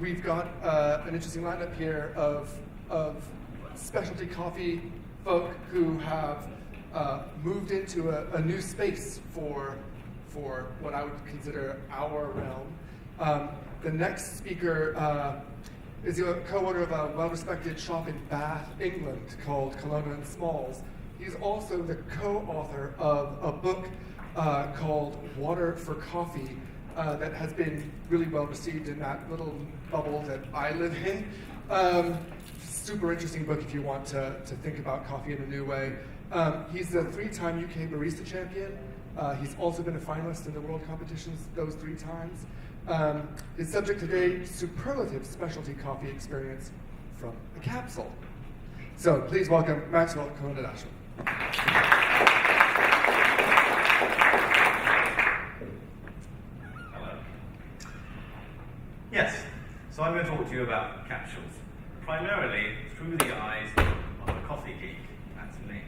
we've got an interesting lineup here of specialty coffee folk who have moved into a new space for what I would consider our realm. The next speaker is a co-owner of a well-respected shop in Bath, England, called Colonna-Dashwood. He's also the co-author of a book called Water for Coffee that has been really well received in that little bubble that I live in. Super interesting book if you want to think about coffee in a new way. He's a 3-time UK barista champion. He's also been a finalist in the world competitions those 3 times. His subject today, Superlative Specialty Coffee Experience from a Capsule. So please welcome Maxwell Colonna-Dashwood. Hello. Yes, so I'm going to talk to you about capsules, primarily through the eyes of a coffee geek. That's me.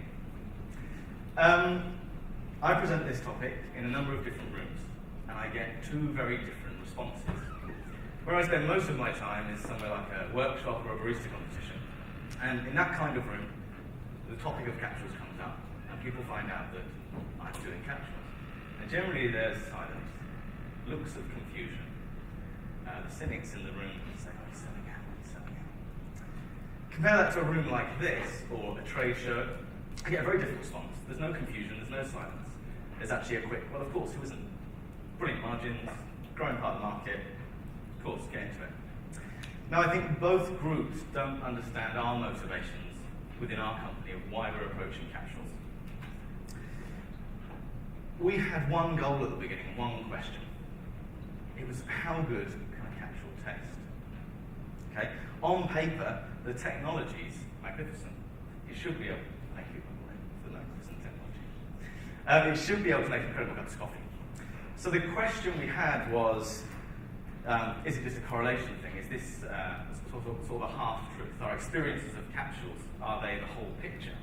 I present this topic in a number of different rooms, and I get 2 very different responses. Where I spend most of my time is somewhere like a workshop or a barista competition, and in that kind of room, the topic of capsules comes up, and people find out that I'm doing capsules. And generally there's silence, looks of confusion. The cynics in the room say, oh, he's selling out, he's selling out. Compare that to a room like this, or a trade show, I get a very different response. There's no confusion, there's no silence. There's actually a quick, well, of course, who isn't? Brilliant margins, growing part of the market, of course, get into it. Now, I think both groups don't understand our motivations within our company of why we're approaching capsules. We had one goal at the beginning, one question. It was, how good can a capsule taste? Okay? On paper, the technology's magnificent. It should be able, thank you for the magnificent technology. It should be able to make incredible cups of coffee. So the question we had was, is it just a correlation thing? Is this sort of a half-truth? Our experiences of capsules, are they the whole picture?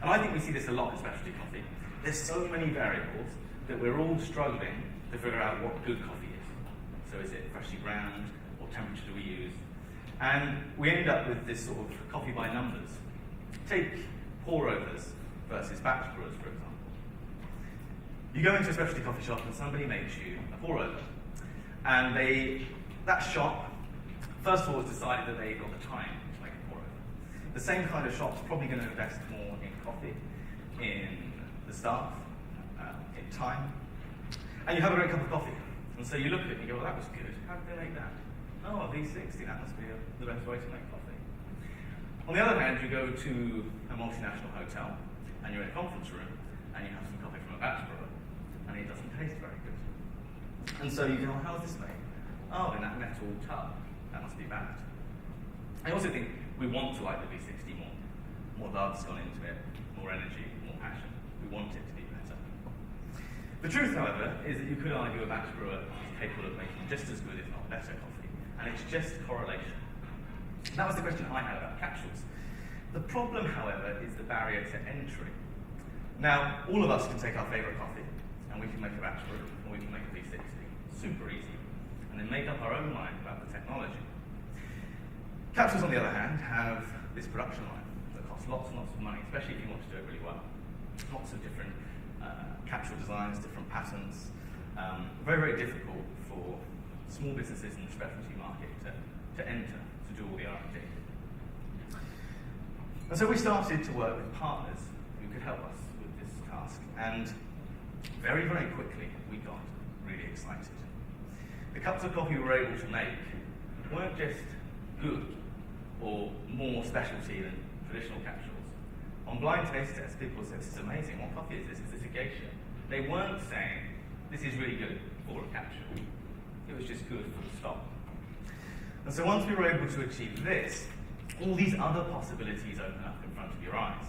And I think we see this a lot in specialty coffee. There's so many variables that we're all struggling to figure out what good coffee is. So is it freshly ground? What temperature do we use? And we end up with this sort of coffee by numbers. Take pour-overs versus batch brewers, for example. You go into a specialty coffee shop and somebody makes you a pour-over. And that shop, first of all, has decided that they've got the time to make a pour-over. The same kind of shop's probably going to invest more in coffee, in the staff, in time. And you have a great cup of coffee. And so you look at it and you go, well, that was good. How did they make that? Oh, a V60, that must be the best way to make coffee. On the other hand, you go to a multinational hotel and you're in a conference room and you have some coffee from a batch brewer and it doesn't taste very good. And so you go, how is this made? Oh, in that metal tub. That must be bad. I also think we want to like the V60 more. More love's gone into it, more energy, more passion. We want it to be better. The truth, however, is that you could argue a batch brewer is capable of making just as good, if not better, coffee. And it's just correlation. That was the question I had about capsules. The problem, however, is the barrier to entry. Now, all of us can take our favourite coffee, and we can make a batch brew, or we can make a V60. Super easy. And then make up our own mind about the technology. Capsules, on the other hand, have this production line that costs lots and lots of money, especially if you want to do it really well. Lots of different capsule designs, different patterns. Very, very difficult for small businesses in the specialty market to enter, to do all the R&D. And so we started to work with partners who could help us with this task. And very, very quickly, we got really excited. The cups of coffee we were able to make weren't just good or more specialty than traditional capsules. On blind taste tests, people said, this is amazing, what coffee is this? Is this a geisha? They weren't saying, this is really good for a capsule. It was just good for the stop. And so once we were able to achieve this, all these other possibilities open up in front of your eyes,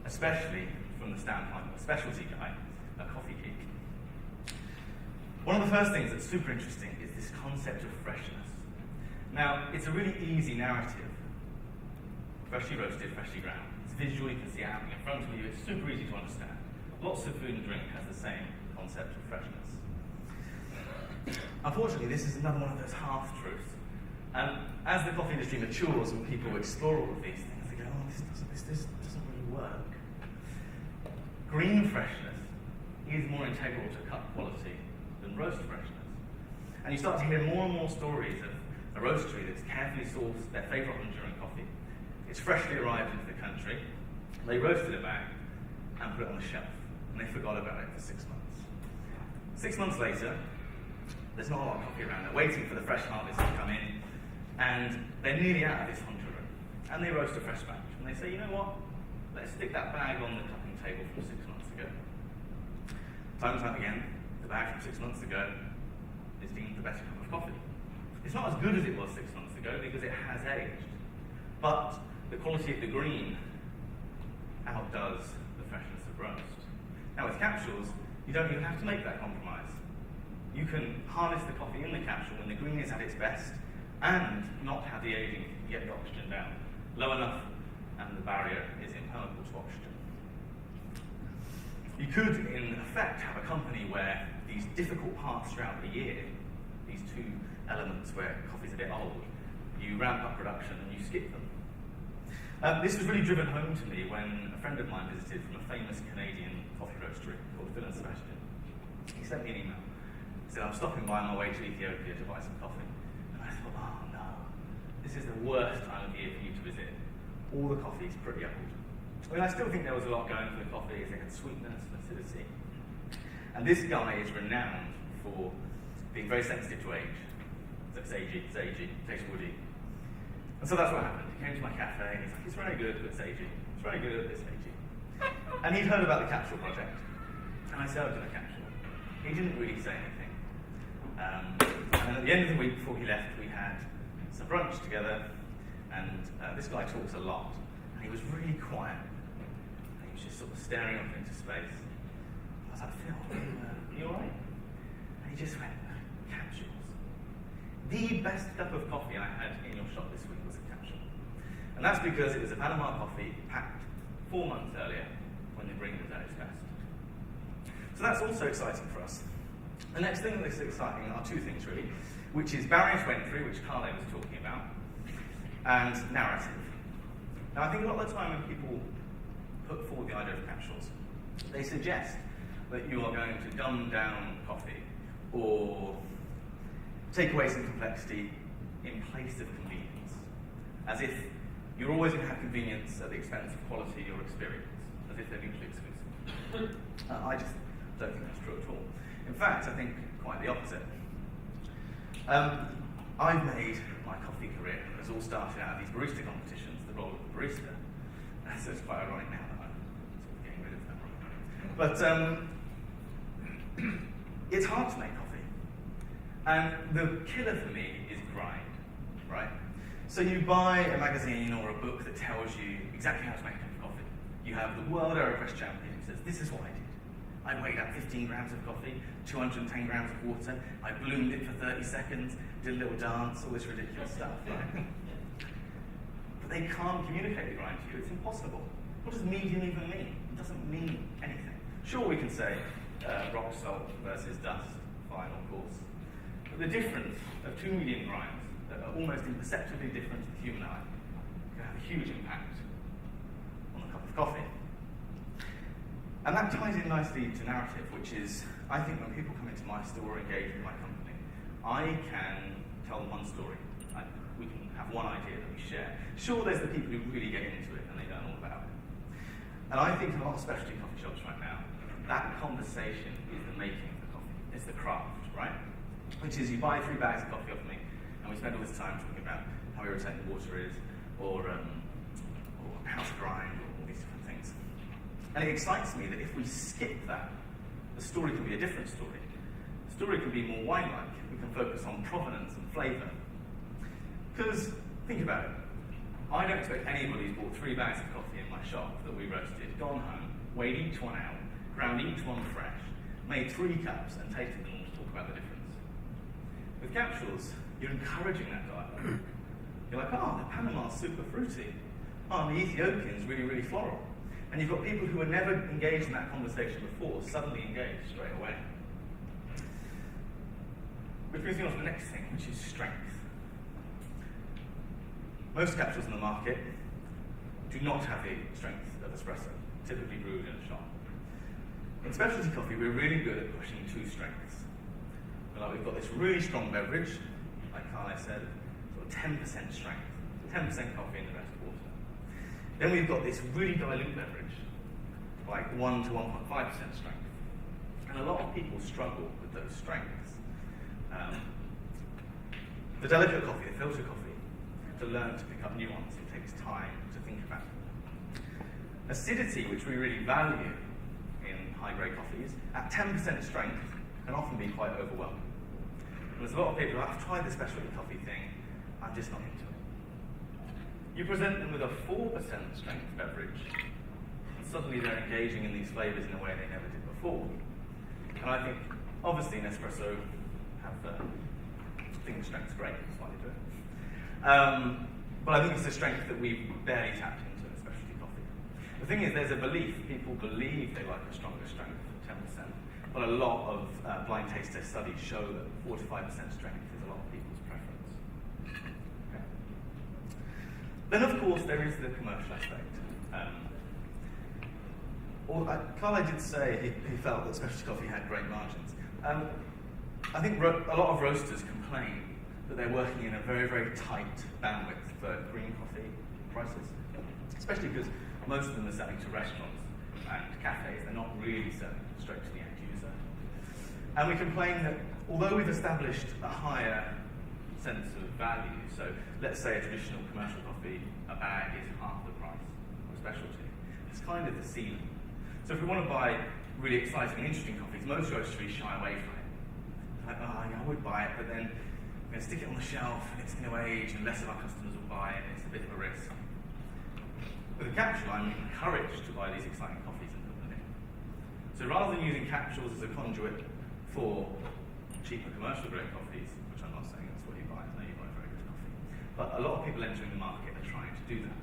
especially from the standpoint of a specialty guy, a coffee geek. One of the first things that's super interesting is this concept of freshness. Now, it's a really easy narrative. Freshly roasted, freshly ground. It's visual, you can see it happening in front of you, it's super easy to understand. Lots of food and drink has the same concept of freshness. Unfortunately, this is another one of those half-truths. And as the coffee industry matures and people explore all of these things, they go, oh, this doesn't really work. Green freshness is more integral to cup quality than roast freshness. And you start to hear more and more stories of a roastery that's carefully sourced their favourite Honduran coffee. It's freshly arrived into the country. They roasted it back and put it on the shelf. And they forgot about it for 6 months. 6 months later, there's not a lot of coffee around. They're waiting for the fresh harvest to come in. And they're nearly out of this Honduran. And they roast a fresh batch. And they say, you know what? Let's stick that bag on the cupping table from 6 months ago. Time and time again, the bag from 6 months ago is deemed the better cup of coffee. It's not as good as it was 6 months ago because it has aged. But the quality of the green outdoes the freshness of roast. Now with capsules, you don't even have to make that compromise. You can harness the coffee in the capsule when the green is at its best and not have the aging get the oxygen down low enough and the barrier is impermeable to oxygen. You could, in effect, have a company where these difficult parts throughout the year, these two elements where coffee's a bit old, you ramp up production and you skip them. This was really driven home to me when a friend of mine visited from a famous Canadian coffee roastery called Sebastian. He sent me an email. He said, I'm stopping by on my way to Ethiopia to buy some coffee. And I thought, oh no, this is the worst time of year for you to visit. All the coffee's pretty old. I mean, I still think there was a lot going for the coffee. It had sweetness and acidity. And this guy is renowned for being very sensitive to age. So it's agey, tastes woody. And so that's what happened. He came to my cafe and he's like, it's very good, but it's agey. It's very good, but it's agey. And he'd heard about the Capsule project. And I served him a capsule. He didn't really say anything. And then at the end of the week before he left, we had some brunch together. And this guy talks a lot. And he was really quiet. And he was just sort of staring up into space. I was like, Phil, are you alright? And he just went, capsules. The best cup of coffee I had in your shop this week was a capsule. And that's because it was a Panama coffee packed 4 months earlier when the green was at its best. So that's also exciting for us. The next thing that's exciting are two things really, which is barrier to entry, which Carlo was talking about, and narrative. Now I think a lot of the time when people put forward the idea of capsules, they suggest that you are going to dumb down coffee or take away some complexity in place of convenience, as if you're always going to have convenience at the expense of quality or experience, as if they're mutually exclusive. I just don't think that's true at all. In fact, I think quite the opposite. I've made my coffee career has all started out of these barista competitions, the role of the barista. So it's quite ironic now that I'm sort of getting rid of that role. But it's hard to make coffee. And the killer for me is grind, right? So you buy a magazine or a book that tells you exactly how to make a cup of coffee. You have the world AeroPress champion who says, this is what I did. I weighed out 15 grams of coffee, 210 grams of water, I bloomed it for 30 seconds, did a little dance, all this ridiculous stuff, right? But they can't communicate the grind to you, it's impossible. What does medium even mean? It doesn't mean anything. Sure, we can say rock salt versus dust, fine or coarse. But the difference of two medium grinds that are almost imperceptibly different to the human eye can have a huge impact on a cup of coffee. And that ties in nicely to narrative, which is, I think when people come into my store or engage with my company, I can tell them one story. We can have one idea that we share. Sure, there's the people who really get into it and they learn all about it. And I think in a lot of specialty coffee shops right now, that conversation is the making of the coffee. It's the craft, right? Which is you buy 3 bags of coffee off me, and we spend all this time talking about how irritating the water is, or how to grind, or all these different things. And it excites me that if we skip that, the story can be a different story. The story can be more wine-like. We can focus on provenance and flavour. Because, think about it. I don't expect anybody who's bought 3 bags of coffee in my shop that we roasted, gone home, weighed each one out, ground each one fresh, made 3 cups, and tasted them all to talk about the difference. With capsules, you're encouraging that dialogue. You're like, oh, the Panama's super fruity. Oh, the Ethiopian's really, really floral. And you've got people who were never engaged in that conversation before, suddenly engaged straight away. Which brings me on to the next thing, which is strength. Most capsules in the market do not have the strength of espresso, typically brewed in a shop. In specialty coffee, we're really good at pushing two strengths. We've got this really strong beverage, like Carla said, sort of 10% strength, 10% coffee and the rest water. Then we've got this really dilute beverage, like 1 to 1.5% strength. And a lot of people struggle with those strengths. The delicate coffee, the filter coffee, to learn to pick up nuance, it takes time to think about. Acidity, which we really value in high-grade coffees, at 10% strength can often be quite overwhelming. And there's a lot of people who I've tried the specialty coffee thing, I'm just not into it. You present them with a 4% strength beverage, and suddenly they're engaging in these flavors in a way they never did before. And I think, obviously, Nespresso have think strength's great, that's why they do it. But I think it's a strength that we've barely tapped into in specialty coffee. The thing is, there's a belief, people believe they like a stronger strength, 10%, but a lot of blind taste test studies show that 4 to 5% strength is a lot of people's preference. Okay. Then, of course, there is the commercial aspect. Carla did say he felt that specialty coffee had great margins. I think a lot of roasters complain that they're working in a very, very tight bandwidth for green coffee prices, especially because most of them are selling to restaurants and cafes. They're not really selling straight to the end user. And we complain that although we've established a higher sense of value, so let's say a traditional commercial coffee, a bag is half the price of a specialty, it's kind of the ceiling. So if we want to buy really exciting and interesting coffees, most roasteries shy away from it. Like, oh, yeah, I would buy it, but then I'm going to stick it on the shelf, and it's going to age, and less of our customers will buy it, and it's a bit of a risk. With a capsule, I'm encouraged to buy these exciting coffees and put them in. So rather than using capsules as a conduit for cheaper commercial grade coffees, which I'm not saying that's what you buy, no, you buy very good coffee, but a lot of people entering the market are trying to do that.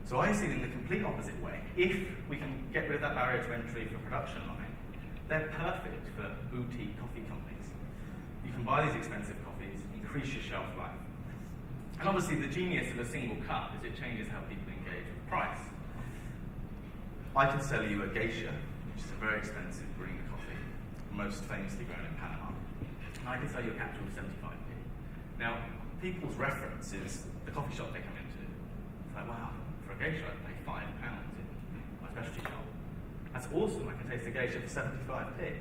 So I see it in the complete opposite way. If we can get rid of that barrier to entry for production line, they're perfect for boutique coffee companies. You can buy these expensive coffees, increase your shelf life. And obviously the genius of a single cup is it changes how people engage with price. I can sell you a geisha, which is a very expensive green coffee, most famously grown in Panama. And I can sell you a capsule for 75p. Now, people's reference is the coffee shop they come into. It's like, wow, for a geisha I'd pay £5 in my specialty shop. That's awesome, I can taste a geisha for 75p.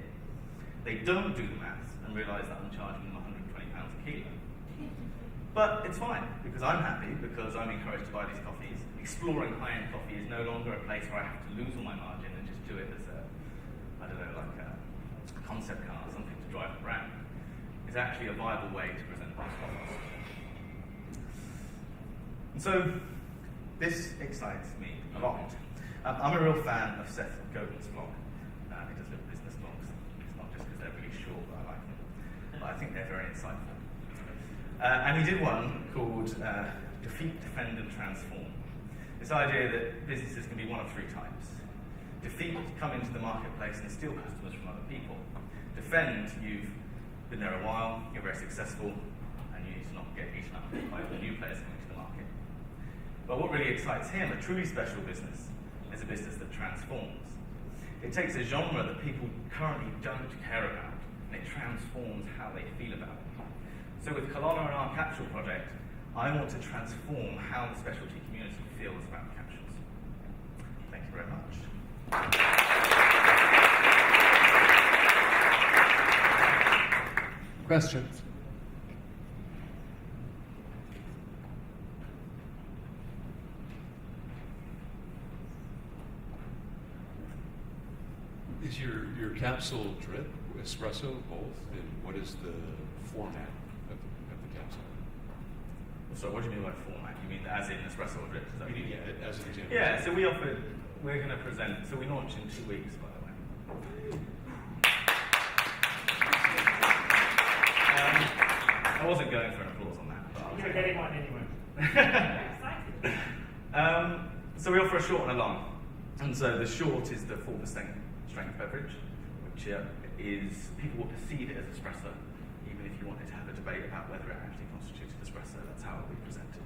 They don't do the maths and realise that I'm charging them £120 a kilo. But it's fine, because I'm happy, because I'm encouraged to buy these coffees. Exploring high-end coffee is no longer a place where I have to lose all my margin and just do it as a, I don't know, like a concept car or something to drive the brand. It's actually a viable way to present those coffees. And so, this excites me a lot. I'm a real fan of Seth Godin's blog. He does little business blogs. It's not just because they're really short that I like them, but I think they're very insightful. And he did one called Defeat, Defend, and Transform. This idea that businesses can be one of three types. Defeat, come into the marketplace and steal customers from other people. Defend, you've been there a while, you're very successful, and you need to not get eaten up by the new players coming to the market. But what really excites him, a truly special business, is a business that transforms. It takes a genre that people currently don't care about, and it transforms how they feel about it. So with Colonna and our Capsule project, I want to transform how the specialty community feels about capsules. Thank you very much. Questions? Is your capsule drip, espresso, both? And what is the format of the capsule? So what do you mean by format? You mean as in espresso or drip? Is that what you mean? Yeah, as an example. Yeah, so we're going to present, so we launch in 2 weeks, by the way. I wasn't going for an applause on that. You're getting one anyway. So we offer a short and a long. And so the short is the 4% strength beverage, which is, people will perceive it as espresso, even if you wanted to have a debate about whether it actually constituted espresso, that's how it will be presented.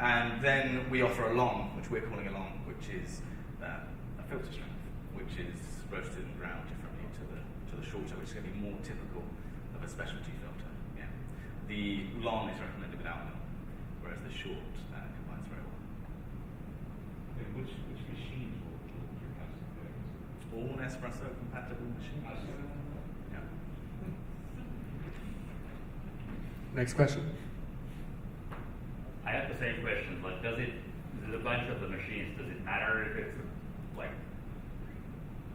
And then we offer a long, which we're calling a long, which is a filter strength, which is roasted and ground differently to the shorter, which is going to be more typical of a specialty filter. Yeah. The long is recommended without milk, whereas the short combines very well. And which machines will your capsule there? All Nespresso compatible machines. Yeah. Next question. I have the same question. Like, does the bunch of the machines, does it matter if it's like,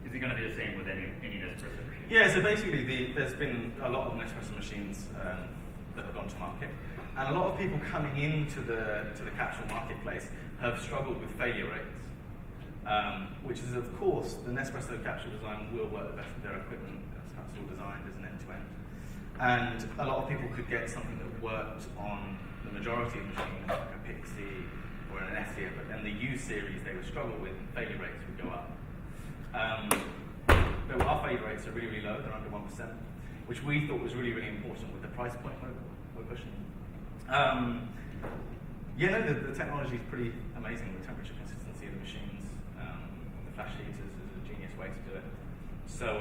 is it going to be the same with any Nespresso machine? Yeah, so basically there's been a lot of Nespresso machines that have gone to market, and a lot of people coming into the capsule marketplace have struggled with failure rates, which is of course the Nespresso capsule design will work the best with their equipment. That's all designed as an end-to-end, and a lot of people could get something that worked on the majority of machines, like a Pixie or an Essia, but then the U series they would struggle with, and failure rates would go up. But our failure rates are really, really low, they're under 1%, which we thought was really, really important with the price point we're pushing. The technology is pretty amazing, the temperature consistency of the machines, the flash heaters is a genius way to do it. So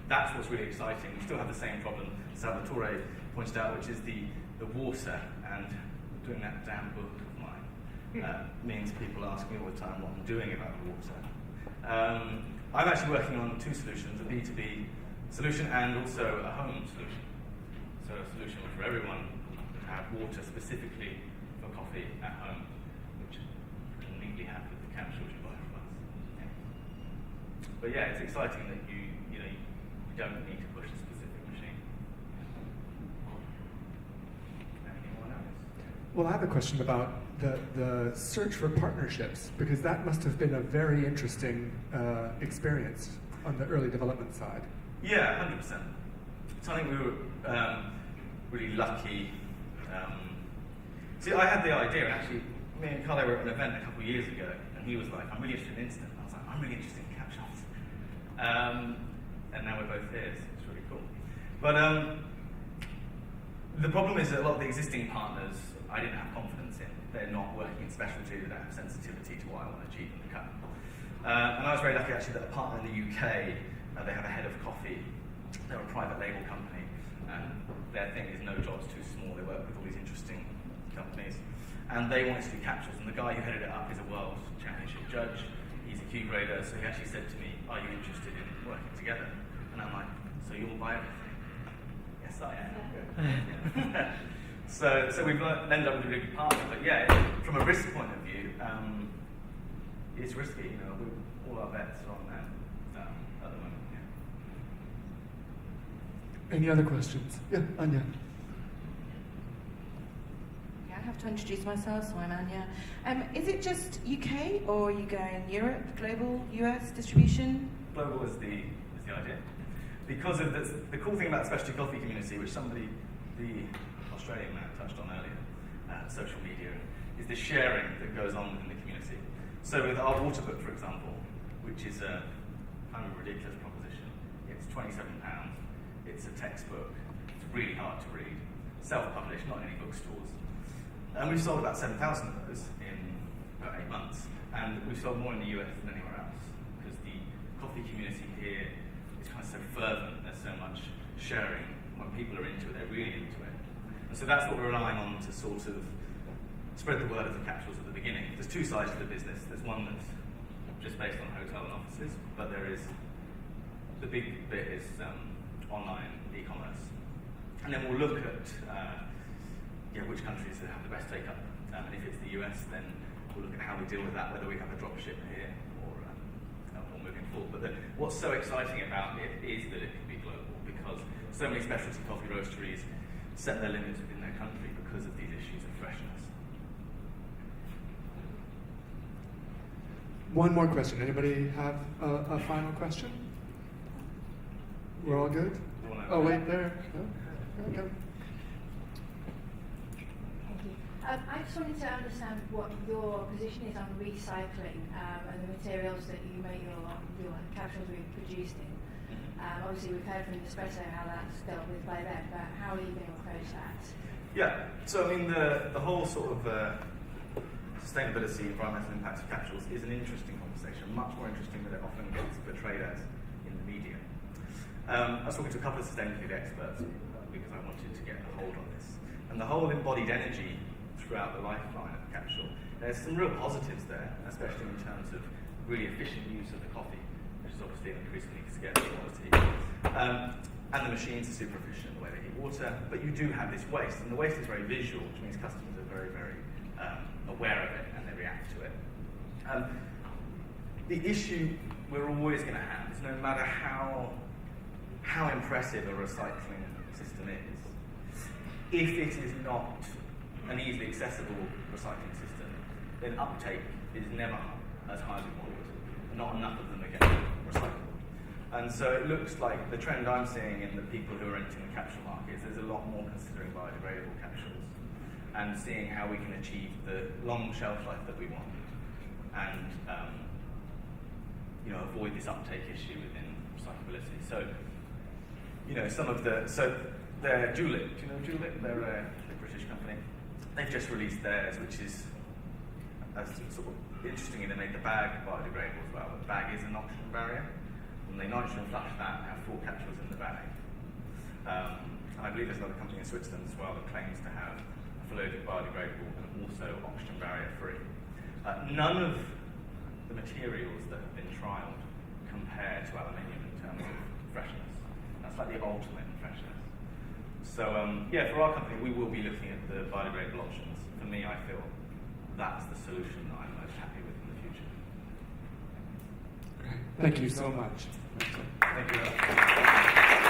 that's what's really exciting. We still have the same problem Salvatore pointed out, which is the water, and doing that damn book of mine means people ask me all the time what I'm doing about the water. I'm actually working on two solutions, a B2B solution and also a home solution. So a solution for everyone to have water specifically for coffee at home, which you can neatly have with the capsules you buy from us. Yeah. But yeah, it's exciting that you don't need to push a specific machine. Anyone else? Well, I have a question about the search for partnerships, because that must have been a very interesting experience on the early development side. Yeah, 100%. So I think we were really lucky. See, I had the idea, and actually, me and Carlo were at an event a couple of years ago, and he was like, I'm really interested in instant. I was like, I'm really interested in capsules. And now we're both here, so it's really cool. But the problem is that a lot of the existing partners I didn't have confidence in. They're not working in specialty, they don't have sensitivity to what I want to achieve in the cup. And I was very lucky actually that a partner in the UK, they have a head of coffee, they're a private label company, and their thing is no job's too small, they work with all these interesting companies. And they wanted to do capsules, and the guy who headed it up is a world championship judge, he's a Q grader, so he actually said to me, are you interested in working together? And I'm like, so you'll buy everything? Yes, I am. So we've ended up with a really good partner, but yeah, from a risk point of view, it's risky. All our bets are on that at the moment. Yeah. Any other questions? Yeah, Anya. Yeah, I have to introduce myself, so I'm Anya. Is it just UK, or are you going Europe, global, US distribution? Global is the idea, because of the cool thing about the specialty coffee community, which the Australian man touched on earlier, social media, is the sharing that goes on within the community. So with our water book, for example, which is a kind of ridiculous proposition, it's £27, it's a textbook, it's really hard to read, self-published, not in any bookstores. And we've sold about 7,000 of those in about 8 months, and we've sold more in the US than anywhere else, because the coffee community here is kind of so fervent, there's so much sharing. When people are into it, they're really into it. And so that's what we're relying on to sort of spread the word of the capsules at the beginning. There's two sides to the business. There's one that's just based on hotel and offices, but the big bit is online e-commerce. And then we'll look at which countries have the best take-up. And if it's the US, then we'll look at how we deal with that, whether we have a drop ship here or moving forward. But what's so exciting about it is that it can be global, because so many specialty coffee roasteries set their limits within their country because of these issues of freshness. One more question. Anybody have a final question? We're all good? Oh, wait, there. No? Okay. Thank you. I just wanted to understand what your position is on recycling and the materials that you make your capsules being produced in. Obviously, we've heard from Espresso how that's dealt with by them, but how are you going to approach that? Yeah, so I mean, the whole sort of sustainability, environmental impacts of capsules is an interesting conversation, much more interesting than it often gets portrayed as in the media. I was talking to a couple of sustainability experts because I wanted to get a hold on this. And the whole embodied energy throughout the lifeline of the capsule, there's some real positives there, especially in terms of really efficient use of the coffee, which is obviously an increasingly scarce commodity. And the machines are super efficient in the way they heat water, but you do have this waste, and the waste is very visual, which means customers are very, very aware of it and they react to it. The issue we're always going to have is no matter how impressive a recycling system is, if it is not an easily accessible recycling system, then uptake is never as high as we want. Not enough of them are getting recycled. And so it looks like the trend I'm seeing in the people who are entering the capsule market is there's a lot more considering biodegradable capsules and seeing how we can achieve the long shelf life that we want and avoid this uptake issue within recyclability. So, they're Julep. Do you know Julep? They're a British company. They've just released theirs, which is sort of interesting. They made the bag biodegradable as well. The bag is an oxygen barrier. And they nitrogen flush that and have 4 capsules in the bag. And I believe there's another company in Switzerland as well that claims to have a Superlative biodegradable and also oxygen barrier free. None of the materials that have been trialled compare to aluminium in terms of freshness. That's like the ultimate in freshness. So for our company, we will be looking at the biodegradable options. For me, I feel that's the solution that I'm most happy with in the future. Thank you so much. Thank you.